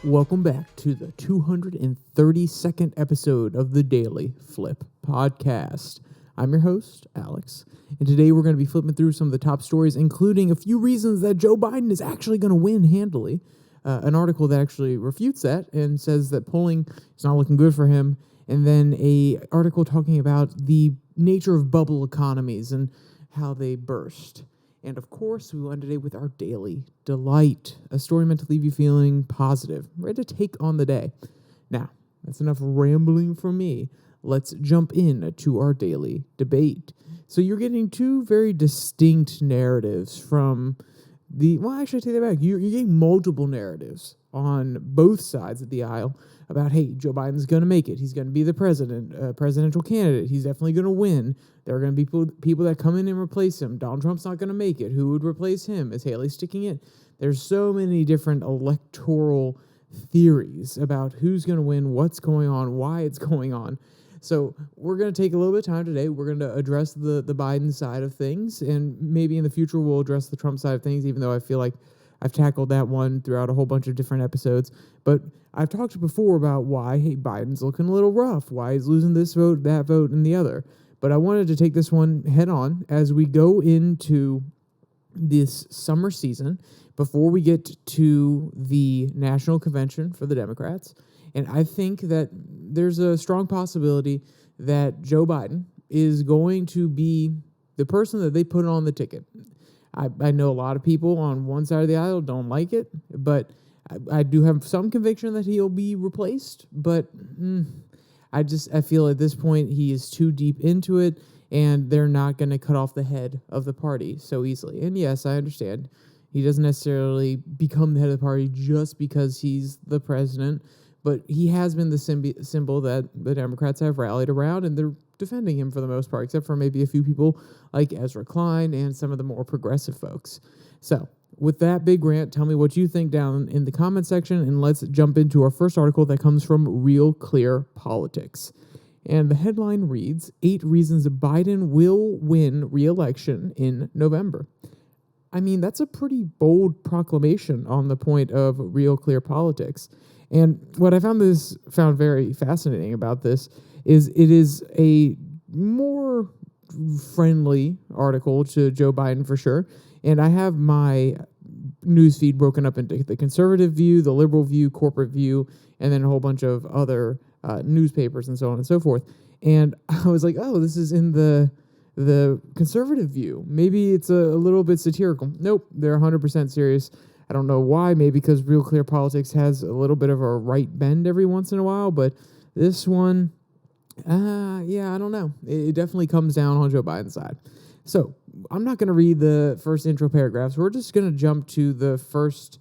Welcome back to the 232nd episode of the Daily Flip podcast. I'm your host, Alex, and today we're going to be flipping through some of the top stories, including a few reasons that Joe Biden is actually going to win handily, an article that actually refutes that and says that polling is not looking good for him, and then a article talking about the nature of bubble economies and how they burst. And of course, we will end today with our Daily Delight, a story meant to leave you feeling positive, ready to take on the day. Now, that's enough rambling from me. Let's jump in to our daily debate. So you're getting two very distinct narratives from I take that back. You're getting multiple narratives on both sides of the aisle about, hey, Joe Biden's going to make it. He's going to be the presidential candidate. He's definitely going to win. There are going to be people that come in and replace him. Donald Trump's not going to make it. Who would replace him? Is Haley sticking it? There's so many different electoral theories about who's going to win, what's going on, why it's going on. So we're going to take a little bit of time today. We're going to address the Biden side of things, and maybe in the future we'll address the Trump side of things, even though I feel like I've tackled that one throughout a whole bunch of different episodes. But I've talked before about why, hey, Biden's looking a little rough, why he's losing this vote, that vote, and the other. But I wanted to take this one head on as we go into this summer season before we get to the national convention for the Democrats. And I think that there's a strong possibility that Joe Biden is going to be the person that they put on the ticket. I know a lot of people on one side of the aisle don't like it, but I do have some conviction that he'll be replaced. But I feel at this point he is too deep into it, and they're not going to cut off the head of the party so easily. And yes, I understand he doesn't necessarily become the head of the party just because he's the president, but he has been the symbol that the Democrats have rallied around, and they're defending him for the most part, except for maybe a few people like Ezra Klein and some of the more progressive folks. So with that big rant, tell me what you think down in the comment section, and let's jump into our first article that comes from Real Clear Politics. And the headline reads, 8 Reasons Biden Will Win Re-Election in November. I mean, that's a pretty bold proclamation on the point of Real Clear Politics. And what I found very fascinating about this is it is a more friendly article to Joe Biden for sure. And I have my newsfeed broken up into the conservative view, the liberal view, corporate view, and then a whole bunch of other newspapers and so on and so forth. And I was like, oh, this is in the conservative view. Maybe it's a little bit satirical. Nope, they're 100% serious. I don't know why, maybe because Real Clear Politics has a little bit of a right bend every once in a while, but this one, I don't know. It definitely comes down on Joe Biden's side. So I'm not going to read the first intro paragraphs. We're just going to jump to the first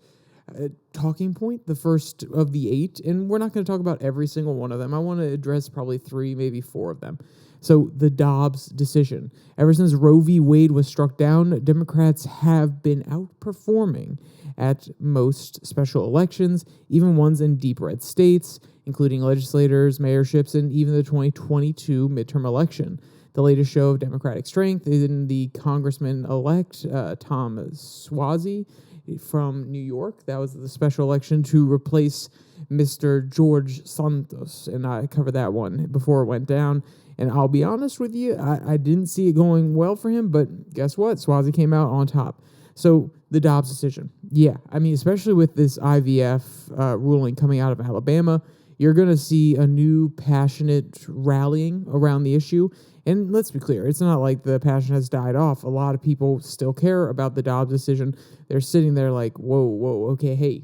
talking point, the first of the 8, and we're not going to talk about every single one of them. I want to address probably 3, maybe 4 of them. So the Dobbs decision. Ever since Roe v. Wade was struck down, Democrats have been outperforming at most special elections, even ones in deep red states, including legislators, mayorships, and even the 2022 midterm election. The latest show of Democratic strength is in the Congressman-elect Tom Suozzi from New York. That was the special election to replace Mr. George Santos, and I covered that one before it went down. And I'll be honest with you, I didn't see it going well for him, but guess what? Suozzi came out on top. So the Dobbs decision. Yeah, I mean, especially with this IVF ruling coming out of Alabama, you're going to see a new passionate rallying around the issue. And let's be clear, it's not like the passion has died off. A lot of people still care about the Dobbs decision. They're sitting there like, whoa, okay, hey,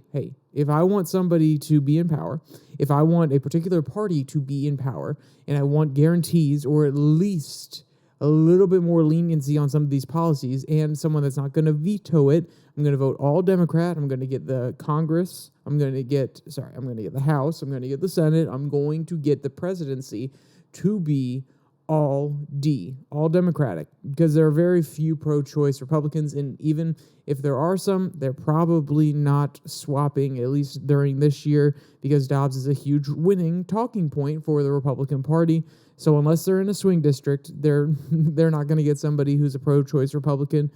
if I want somebody to be in power, if I want a particular party to be in power, and I want guarantees or at least a little bit more leniency on some of these policies and someone that's not going to veto it, I'm going to vote all Democrat. I'm going to get the Congress. I'm going to get the House. I'm going to get the Senate. I'm going to get the presidency to be all D, all Democratic, because there are very few pro-choice Republicans, and even if there are some, they're probably not swapping, at least during this year, because Dobbs is a huge winning talking point for the Republican Party. So unless they're in a swing district, they're not going to get somebody who's a pro-choice Republican.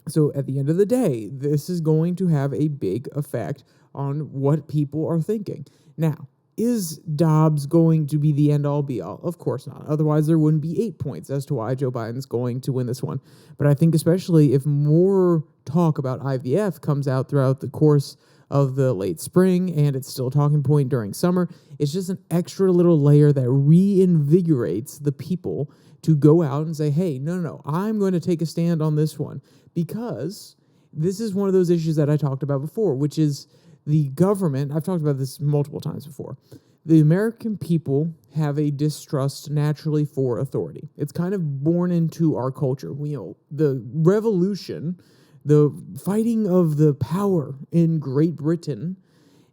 So at the end of the day, this is going to have a big effect on what people are thinking. Now, is Dobbs going to be the end-all, be-all? Of course not. Otherwise, there wouldn't be 8 points as to why Joe Biden's going to win this one. But I think especially if more talk about IVF comes out throughout the course of the late spring and it's still a talking point during summer, it's just an extra little layer that reinvigorates the people to go out and say, hey, no, I'm going to take a stand on this one, because this is one of those issues that I talked about before, which is the government. I've talked about this multiple times before. The American people have a distrust naturally for authority. It's kind of born into our culture. The revolution, the fighting of the power in Great Britain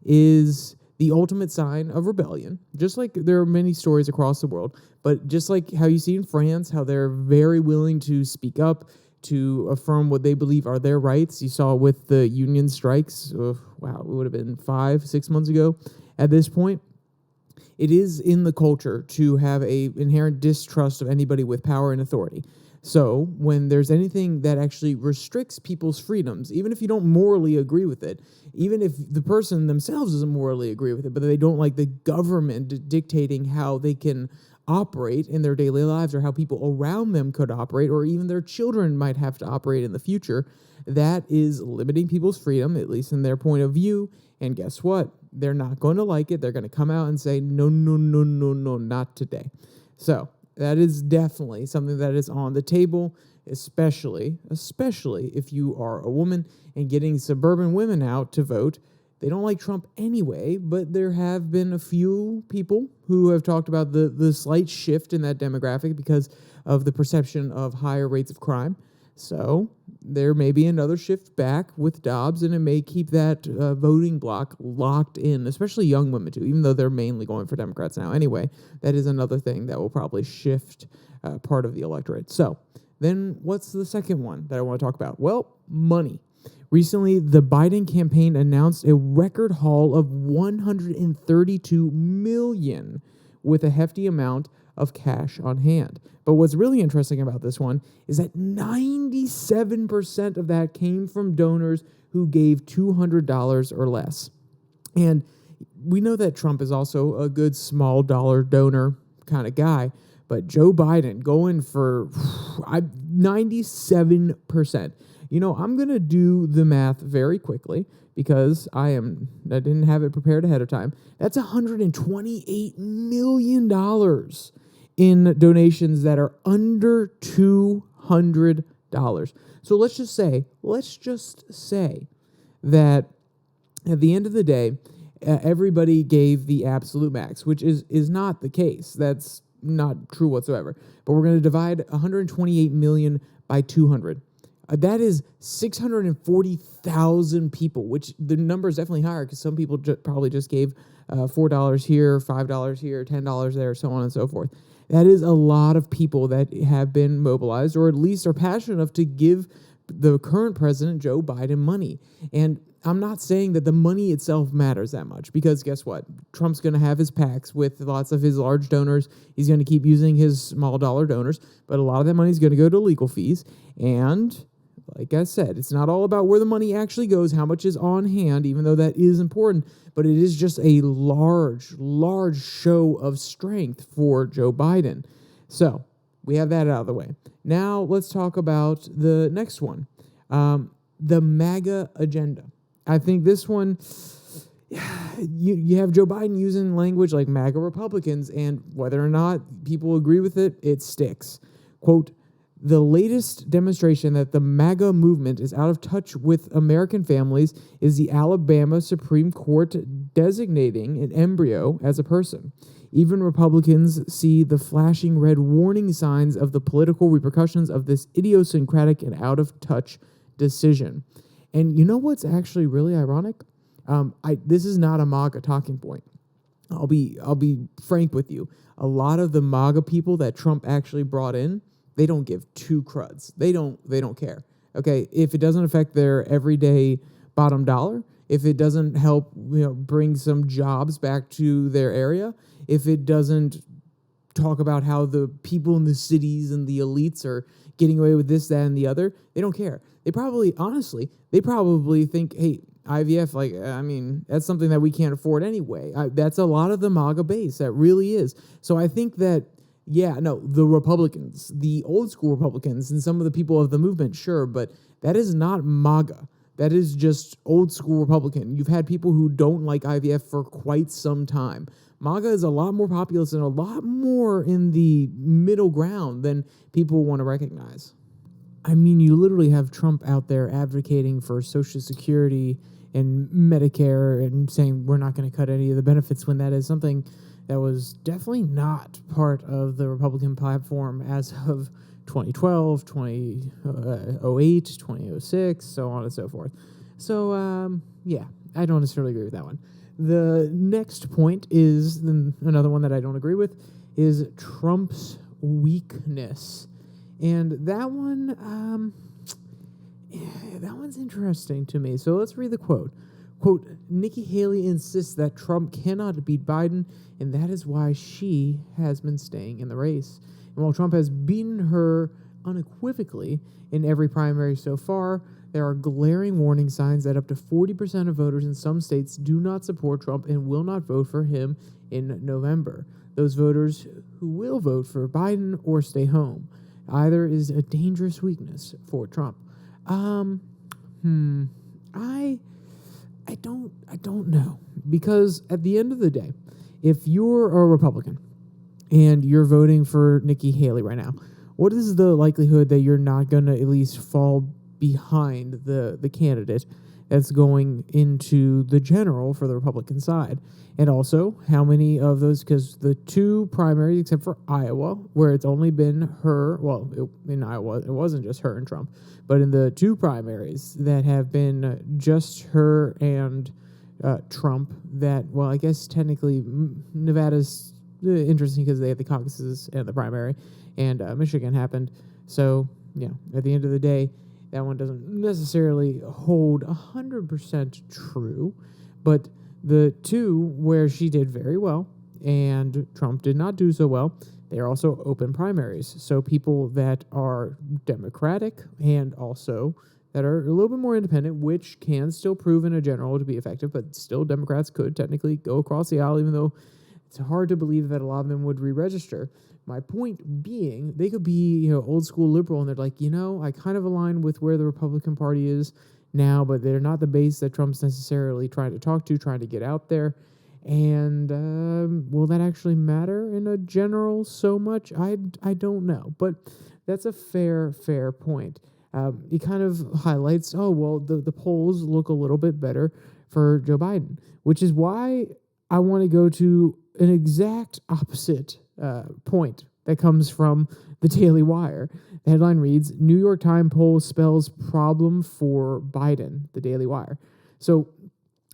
is the ultimate sign of rebellion. Just like there are many stories across the world, but just like how you see in France, how they're very willing to speak up, to affirm what they believe are their rights. You saw with the union strikes, it would have been 5-6 months ago at this point. It is in the culture to have a inherent distrust of anybody with power and authority. So when there's anything that actually restricts people's freedoms, even if you don't morally agree with it, even if the person themselves doesn't morally agree with it, but they don't like the government dictating how they can operate in their daily lives or how people around them could operate, or even their children might have to operate in the future, that is limiting people's freedom, at least in their point of view. And guess what? They're not going to like it. They're going to come out and say, no, not today. So that is definitely something that is on the table, especially if you are a woman and getting suburban women out to vote. They don't like Trump anyway, but there have been a few people who have talked about the slight shift in that demographic because of the perception of higher rates of crime. So there may be another shift back with Dobbs, and it may keep that voting block locked in, especially young women too, even though they're mainly going for Democrats now anyway. That is another thing that will probably shift part of the electorate. So then what's the second one that I want to talk about? Well, money. Recently, the Biden campaign announced a record haul of $132 million with a hefty amount of cash on hand. But what's really interesting about this one is that 97% of that came from donors who gave $200 or less. And we know that Trump is also a good small dollar donor kind of guy, but Joe Biden going for 97%. I'm going to do the math very quickly because I didn't have it prepared ahead of time. That's $128 million in donations that are under $200. So let's just say that at the end of the day, everybody gave the absolute max, which is not the case. That's not true whatsoever. But we're going to divide 128 million by 200. That is 640,000 people, which the number is definitely higher because some people probably just gave $4 here, $5 here, $10 there, so on and so forth. That is a lot of people that have been mobilized, or at least are passionate enough to give the current president, Joe Biden, money. And I'm not saying that the money itself matters that much, because guess what? Trump's going to have his PACs with lots of his large donors. He's going to keep using his small dollar donors, but a lot of that money is going to go to legal fees. And like I said, it's not all about where the money actually goes, how much is on hand, even though that is important, but it is just a large show of strength for Joe Biden. So we have that out of the way. Now let's talk about the next one, the MAGA agenda. I think this one, you have Joe Biden using language like MAGA Republicans, and whether or not people agree with it, it sticks. Quote, the latest demonstration that the MAGA movement is out of touch with American families is the Alabama Supreme Court designating an embryo as a person. Even Republicans see the flashing red warning signs of the political repercussions of this idiosyncratic and out-of-touch decision. And you know what's actually really ironic? This is not a MAGA talking point. I'll be frank with you. A lot of the MAGA people that Trump actually brought in, they don't give two cruds. They don't care. Okay, if it doesn't affect their everyday bottom dollar, if it doesn't help, bring some jobs back to their area, if it doesn't talk about how the people in the cities and the elites are getting away with this, that, and the other, they don't care. They probably think, hey, IVF, that's something that we can't afford anyway. That's a lot of the MAGA base. That really is. So I think that, the Republicans, the old school Republicans, and some of the people of the movement, sure, but that is not MAGA. That is just old school Republican. You've had people who don't like IVF for quite some time. MAGA is a lot more populist and a lot more in the middle ground than people want to recognize. I mean, you literally have Trump out there advocating for Social Security and Medicare and saying we're not going to cut any of the benefits when that is something that was definitely not part of the Republican platform as of 2012, 2008, 2006, so on and so forth. So, I don't necessarily agree with that one. The next point is another one that I don't agree with is Trump's weakness. And that one, that one's interesting to me. So let's read the quote. Quote, Nikki Haley insists that Trump cannot beat Biden, and that is why she has been staying in the race. And while Trump has beaten her unequivocally in every primary so far, there are glaring warning signs that up to 40% of voters in some states do not support Trump and will not vote for him in November. Those voters who will vote for Biden or stay home. Either is a dangerous weakness for Trump. I don't know. Because at the end of the day, if you're a Republican and you're voting for Nikki Haley right now, what is the likelihood that you're not going to at least fall behind the candidate that's going into the general for the Republican side? And also, how many of those, because the two primaries, except for Iowa, where it's only been her, in Iowa, it wasn't just her and Trump, but in the two primaries that have been just her and Trump, I guess technically Nevada's interesting because they had the caucuses and the primary, and Michigan happened. So, at the end of the day, that one doesn't necessarily hold 100% true, but the two where she did very well and Trump did not do so well, they are also open primaries. So people that are Democratic and also that are a little bit more independent, which can still prove in a general to be effective, but still Democrats could technically go across the aisle, even though it's hard to believe that a lot of them would re-register. My point being, they could be, old school liberal, and they're like, I kind of align with where the Republican Party is now, but they're not the base that Trump's necessarily trying to talk to, trying to get out there. And will that actually matter in a general so much? I don't know, but that's a fair point. It kind of highlights, the polls look a little bit better for Joe Biden, which is why I want to go to an exact opposite point that comes from the Daily Wire. The headline reads, New York Times poll spells problem for Biden, the Daily Wire. So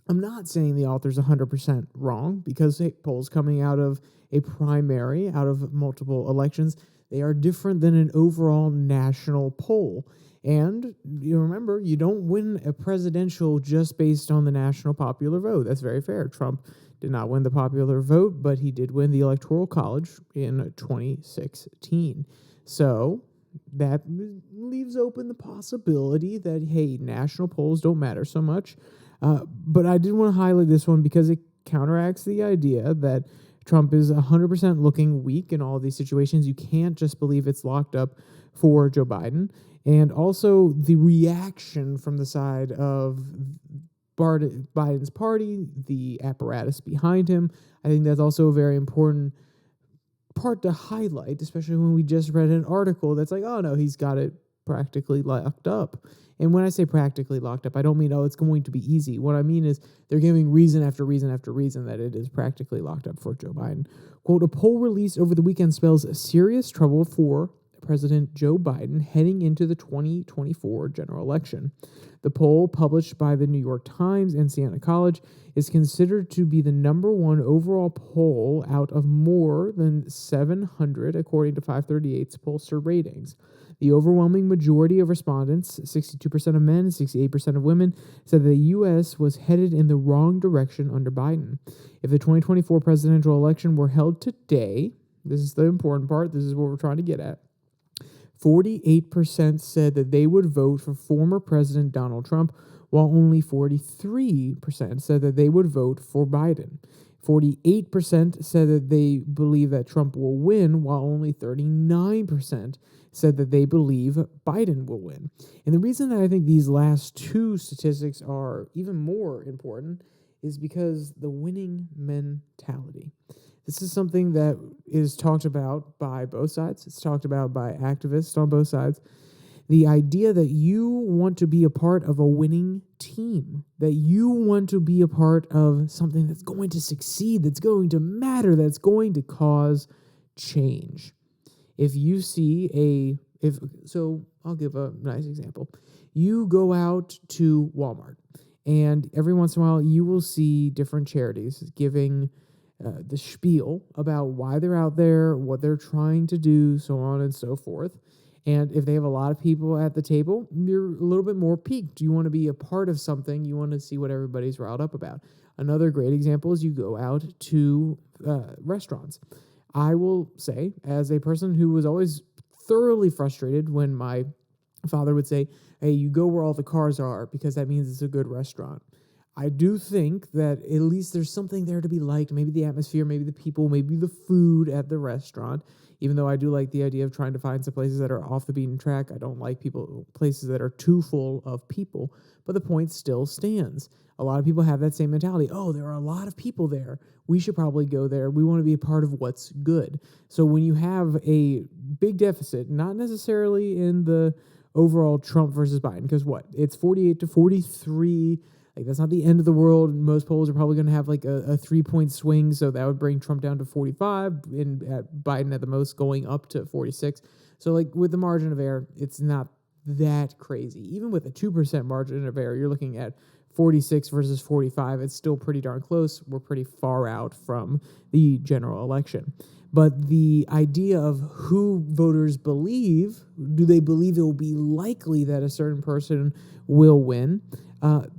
I'm not saying the author's 100% wrong because polls coming out of a primary, out of multiple elections, they are different than an overall national poll. And you remember, you don't win a presidential just based on the national popular vote. That's very fair. Trump did not win the popular vote, but he did win the Electoral College in 2016. So that leaves open the possibility that, hey, national polls don't matter so much. But I did want to highlight this one because it counteracts the idea that Trump is 100% looking weak in all of these situations. You can't just believe it's locked up for Joe Biden. And also the reaction from the side of Biden's party, the apparatus behind him. I think that's also a very important part to highlight, especially when we just read an article that's like, oh no, he's got it practically locked up. And when I say practically locked up, I don't mean, it's going to be easy. What I mean is they're giving reason after reason after reason that it is practically locked up for Joe Biden. Quote, a poll released over the weekend spells serious trouble for President Joe Biden heading into the 2024 general election. The poll, published by the New York Times and Siena College, is considered to be the number one overall poll out of more than 700, according to 538's pollster ratings. The overwhelming majority of respondents, 62% of men and 68% of women, said the U.S. was headed in the wrong direction under Biden. If the 2024 presidential election were held today, this is the important part, this is what we're trying to get at, 48% said that they would vote for former President Donald Trump, while only 43% said that they would vote for Biden. 48% said that they believe that Trump will win, while only 39% said that they believe Biden will win. And the reason that I think these last two statistics are even more important is because the winning mentality. This is something that is talked about by both sides. It's talked about by activists on both sides. The idea that you want to be a part of a winning team, that you want to be a part of something that's going to succeed, that's going to matter, that's going to cause change. If you see so I'll give a nice example. You go out to Walmart, and every once in a while you will see different charities giving the spiel about why they're out there, what they're trying to do, so on and so forth. And if they have a lot of people at the table, you're a little bit more piqued. You want to be a part of something. You want to see what everybody's riled up about. Another great example is you go out to restaurants. I will say, as a person who was always thoroughly frustrated when my father would say, hey, you go where all the cars are because that means it's a good restaurant. I do think that at least there's something there to be liked. Maybe the atmosphere, maybe the people, maybe the food at the restaurant. Even though I do like the idea of trying to find some places that are off the beaten track, I don't like places that are too full of people. But the point still stands. A lot of people have that same mentality. Oh, there are a lot of people there. We should probably go there. We want to be a part of what's good. So when you have a big deficit, not necessarily in the overall Trump versus Biden, because it's 48 to 43. Like, that's not the end of the world. Most polls are probably going to have like a 3-point swing, so that would bring Trump down to 45 and at Biden at the most going up to 46. So like with the margin of error, it's not that crazy. Even with a 2% margin of error, you're looking at 46 versus 45. It's still pretty darn close. We're pretty far out from the general election. But the idea of who voters believe, do they believe it will be likely that a certain person will win?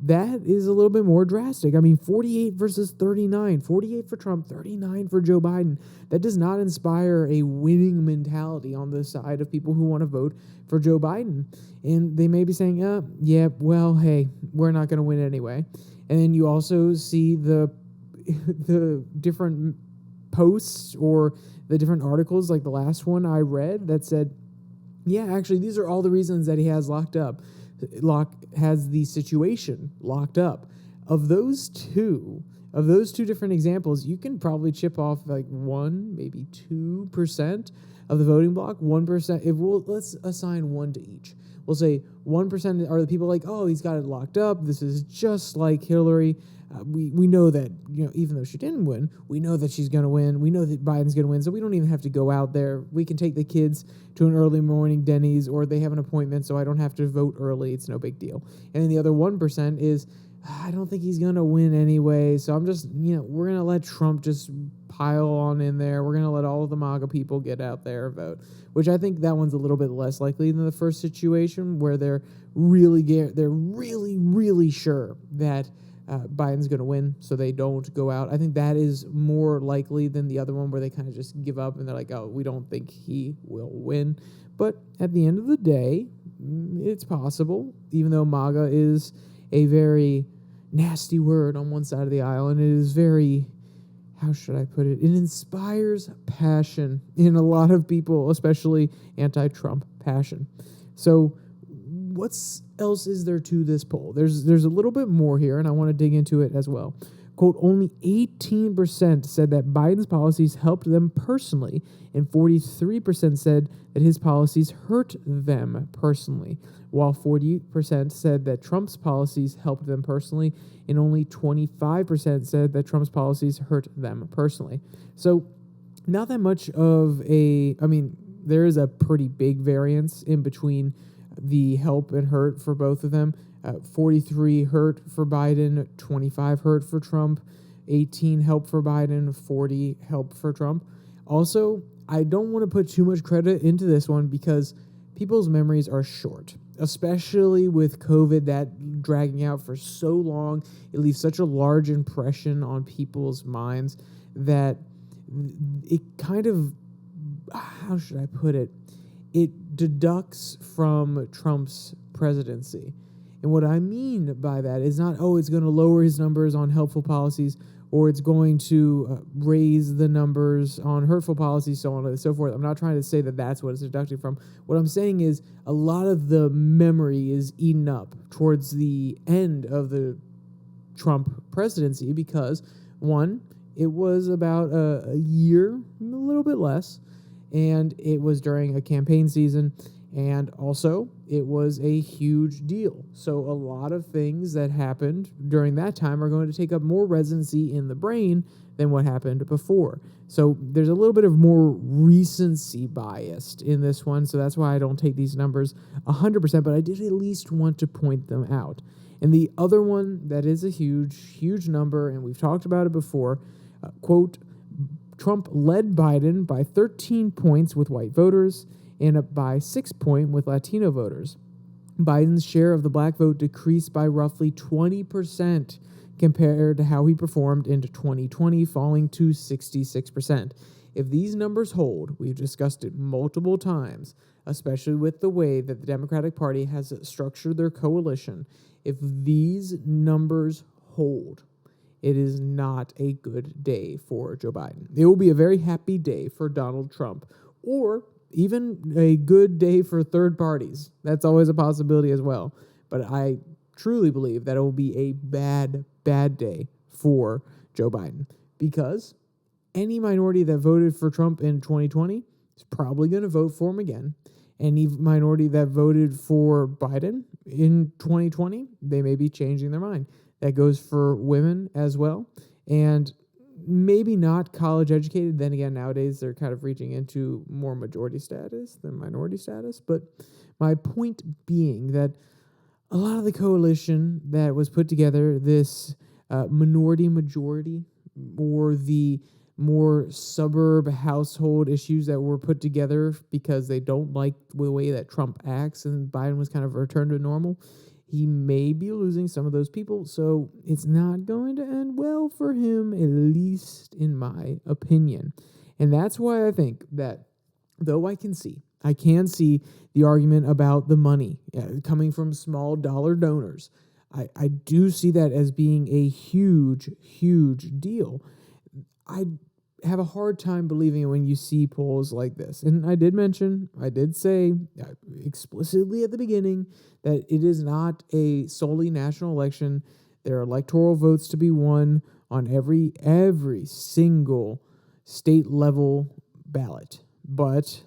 That is a little bit more drastic. I mean, 48 versus 39, 48 for Trump, 39 for Joe Biden. That does not inspire a winning mentality on the side of people who want to vote for Joe Biden. And they may be saying, yeah, well, hey, we're not going to win anyway. And then you also see the different posts or the different articles, like the last one I read that said, yeah, actually, these are all the reasons that he has has the situation locked up. Of those two different examples, you can probably chip off like 1, maybe 2% of the voting block. 1%. Let's assign 1 to each. We'll say 1% are the people like, oh, he's got it locked up. This is just like Hillary. We know that, even though she didn't win, we know that she's going to win. We know that Biden's going to win, so we don't even have to go out there. We can take the kids to an early morning Denny's, or they have an appointment, so I don't have to vote early. It's no big deal. And then the other 1% is, I don't think he's going to win anyway, so I'm just, we're going to let Trump just pile on in there. We're going to let all of the MAGA people get out there and vote, which I think that one's a little bit less likely than the first situation where they're really, really sure that Biden's going to win, so they don't go out. I think that is more likely than the other one where they kind of just give up and they're like, oh, we don't think he will win. But at the end of the day, it's possible, even though MAGA is a very nasty word on one side of the aisle, and it is very, how should I put it? It inspires passion in a lot of people, especially anti-Trump passion. So what else is there to this poll? There's a little bit more here, and I want to dig into it as well. Quote, only 18% said that Biden's policies helped them personally, and 43% said that his policies hurt them personally, while 40% said that Trump's policies helped them personally, and only 25% said that Trump's policies hurt them personally. So not that much of there is a pretty big variance in between the help and hurt for both of them. 43 hurt for Biden, 25 hurt for Trump, 18 help for Biden, 40 help for Trump. Also, I don't want to put too much credit into this one because people's memories are short, especially with COVID that dragging out for so long. It leaves such a large impression on people's minds that it kind of, how should I put it? It deducts from Trump's presidency. And what I mean by that is not, it's going to lower his numbers on helpful policies, or it's going to raise the numbers on hurtful policies, so on and so forth. I'm not trying to say that that's what it's deducting from. What I'm saying is a lot of the memory is eaten up towards the end of the Trump presidency because, one, it was about a year, a little bit less, and it was during a campaign season, and also it was a huge deal. So a lot of things that happened during that time are going to take up more residency in the brain than what happened before. So there's a little bit of more recency biased in this one, so that's why I don't take these numbers 100%, but I did at least want to point them out. And the other one that is a huge number, and we've talked about it before, quote, Trump led Biden by 13 points with white voters and by 6 points with Latino voters. Biden's share of the black vote decreased by roughly 20% compared to how he performed in 2020, falling to 66%. If these numbers hold, we've discussed it multiple times, especially with the way that the Democratic Party has structured their coalition. If these numbers hold, it is not a good day for Joe Biden. It will be a very happy day for Donald Trump, or even a good day for third parties. That's always a possibility as well. But I truly believe that it will be a bad day for Joe Biden, because any minority that voted for Trump in 2020 is probably going to vote for him again. Any minority that voted for Biden in 2020, they may be changing their mind. That goes for women as well. And maybe not college educated. Then again, nowadays they're kind of reaching into more majority status than minority status. But my point being that a lot of the coalition that was put together, this minority majority, or the more suburb household issues that were put together because they don't like the way that Trump acts and Biden was kind of returned to normal, he may be losing some of those people, so it's not going to end well for him, at least in my opinion. And that's why I think that, though I can see the argument about the money coming from small dollar donors, I do see that as being a huge deal. I have a hard time believing it when you see polls like this. And I did say explicitly at the beginning that it is not a solely national election. There are electoral votes to be won on every single state level ballot. But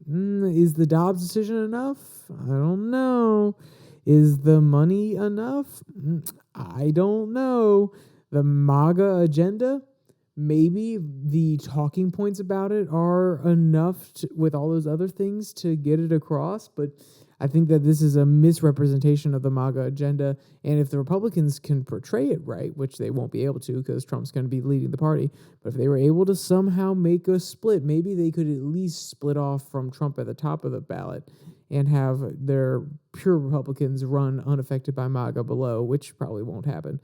is the Dobbs decision enough? I don't know. Is the money enough? I don't know. The MAGA agenda? Maybe the talking points about it are enough with all those other things to get it across, but I think that this is a misrepresentation of the MAGA agenda, and if the Republicans can portray it right, which they won't be able to because Trump's going to be leading the party, but if they were able to somehow make a split, maybe they could at least split off from Trump at the top of the ballot and have their pure Republicans run unaffected by MAGA below, which probably won't happen.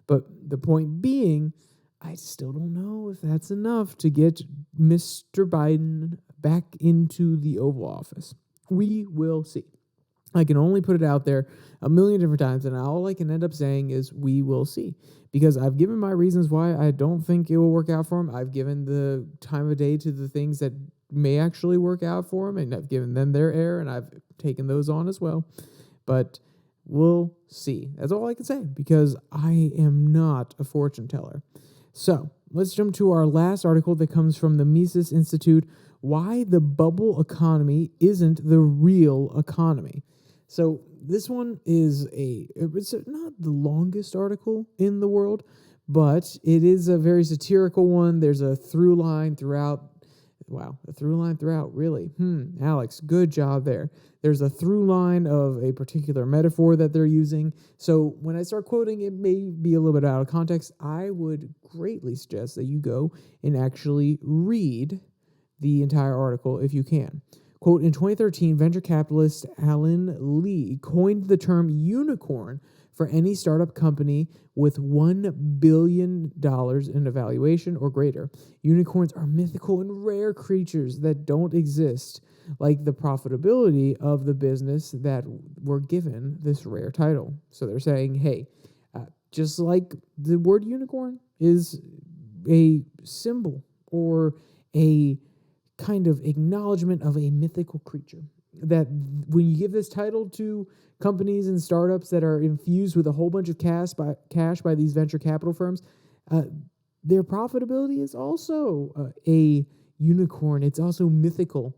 But the point being, I still don't know if that's enough to get Mr. Biden back into the Oval Office. We will see. I can only put it out there a million different times, and all I can end up saying is we will see. Because I've given my reasons why I don't think it will work out for him. I've given the time of day to the things that may actually work out for him, and I've given them their air, and I've taken those on as well. But we'll see. That's all I can say, because I am not a fortune teller. So let's jump to our last article that comes from the Mises Institute, Why the Bubble Economy Isn't the Real Economy. So this one is it's not the longest article in the world, but it is a very satirical one. There's a through line throughout. Wow, a through line throughout, really? Alex, good job there. There's a through line of a particular metaphor that they're using. So when I start quoting, it may be a little bit out of context. I would greatly suggest that you go and actually read the entire article if you can. Quote, in 2013, venture capitalist Alan Lee coined the term unicorn for any startup company with $1 billion in valuation or greater. Unicorns are mythical and rare creatures that don't exist, like the profitability of the business that were given this rare title. So they're saying, hey, just like the word unicorn is a symbol or a kind of acknowledgement of a mythical creature, that when you give this title to companies and startups that are infused with a whole bunch of cash by these venture capital firms, their profitability is also a unicorn. It's also mythical.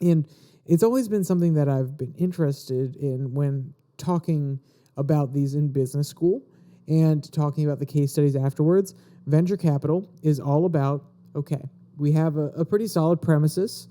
And it's always been something that I've been interested in when talking about these in business school and talking about the case studies afterwards. Venture capital is all about, okay, we have a pretty solid premise.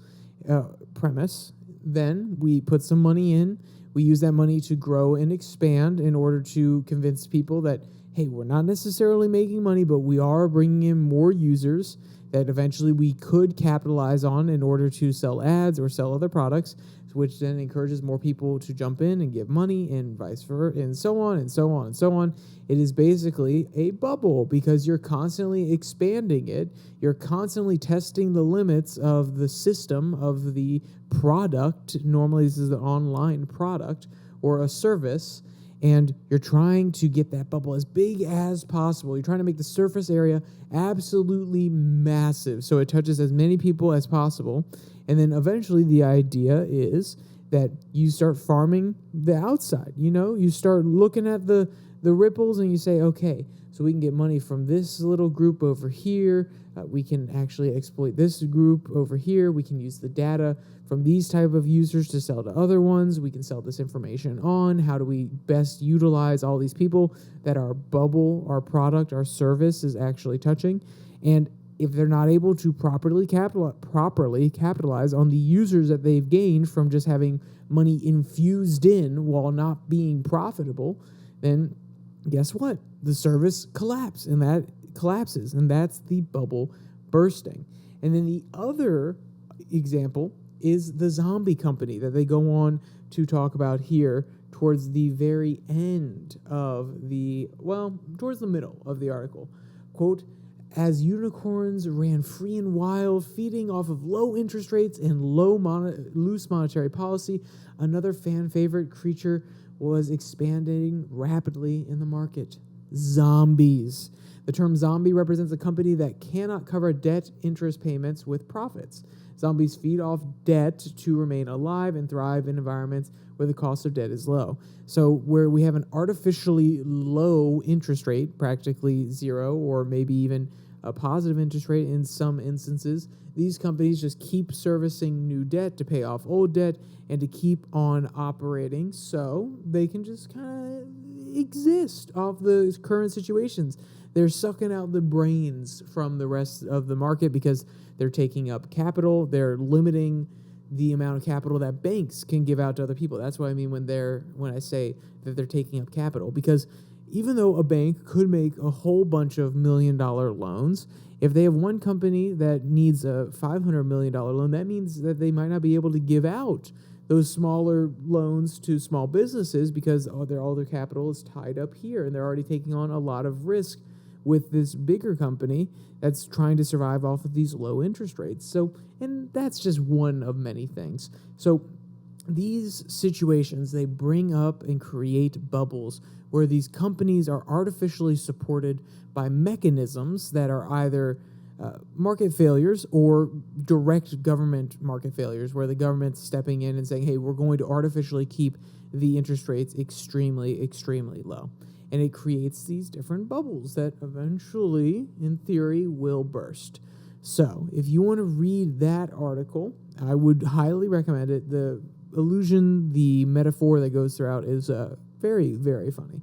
Then we put some money in. We use that money to grow and expand in order to convince people that, hey, we're not necessarily making money, but we are bringing in more users that eventually we could capitalize on in order to sell ads or sell other products, which then encourages more people to jump in and give money and vice versa, and so on and so on and so on. It is basically a bubble because you're constantly expanding it. You're constantly testing the limits of the system of the product. Normally this is an online product or a service, and you're trying to get that bubble as big as possible. You're trying to make the surface area absolutely massive so it touches as many people as possible. And then eventually the idea is that you start farming the outside. You start looking at the ripples and you say, okay, so we can get money from this little group over here. We can actually exploit this group over here. We can use the data from these type of users to sell to other ones. We can sell this information on. How do we best utilize all these people that our bubble, our product, our service is actually touching? And if they're not able to properly capitalize on the users that they've gained from just having money infused in while not being profitable, then guess what? The service collapses, and that's the bubble bursting. And then the other example is the zombie company that they go on to talk about here towards the very end of towards the middle of the article. Quote, as unicorns ran free and wild, feeding off of low interest rates and loose monetary policy, another fan favorite creature was expanding rapidly in the market. Zombies. The term zombie represents a company that cannot cover debt interest payments with profits. Zombies feed off debt to remain alive and thrive in environments where the cost of debt is low. So where we have an artificially low interest rate, practically zero, or maybe even a positive interest rate in some instances, these companies just keep servicing new debt to pay off old debt and to keep on operating so they can just kind of exist off the current situations. They're sucking out the brains from the rest of the market because they're taking up capital. They're limiting the amount of capital that banks can give out to other people. That's what I mean when I say that they're taking up capital, because even though a bank could make a whole bunch of $1 million loans, if they have one company that needs a $500 million loan, that means that they might not be able to give out those smaller loans to small businesses because all their capital is tied up here, and they're already taking on a lot of risk with this bigger company that's trying to survive off of these low interest rates. So, and that's just one of many things. So these situations, they bring up and create bubbles where these companies are artificially supported by mechanisms that are either market failures or direct government market failures, where the government's stepping in and saying, hey, we're going to artificially keep the interest rates extremely, extremely low. And it creates these different bubbles that eventually, in theory, will burst. So if you want to read that article, I would highly recommend it. The illusion, the metaphor that goes throughout is very, very funny.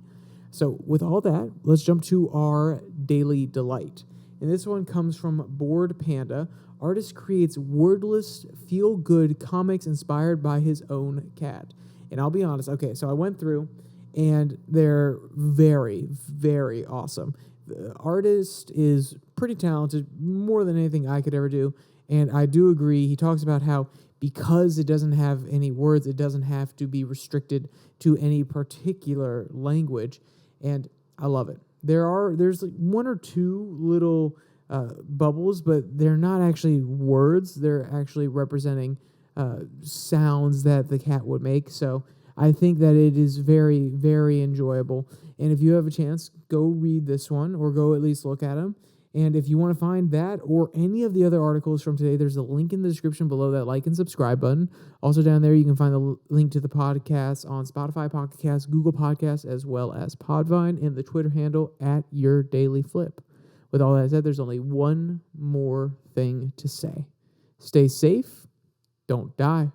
So with all that, let's jump to our daily delight. And this one comes from Bored Panda. Artist creates wordless, feel-good comics inspired by his own cat. And I'll be honest, okay, so I went through, and they're very, very awesome. The artist is pretty talented, more than anything I could ever do. And I do agree. He talks about how because it doesn't have any words, it doesn't have to be restricted to any particular language, and I love it. There's like one or two little bubbles, but they're not actually words. They're actually representing sounds that the cat would make. So I think that it is very, very enjoyable. And if you have a chance, go read this one or go at least look at them. And if you want to find that or any of the other articles from today, there's a link in the description below that like and subscribe button. Also down there, you can find the link to the podcast on Spotify, Pocket Cast, Google Podcasts, as well as Podvine, and the Twitter handle @YourDailyFlip. With all that said, there's only one more thing to say. Stay safe. Don't die.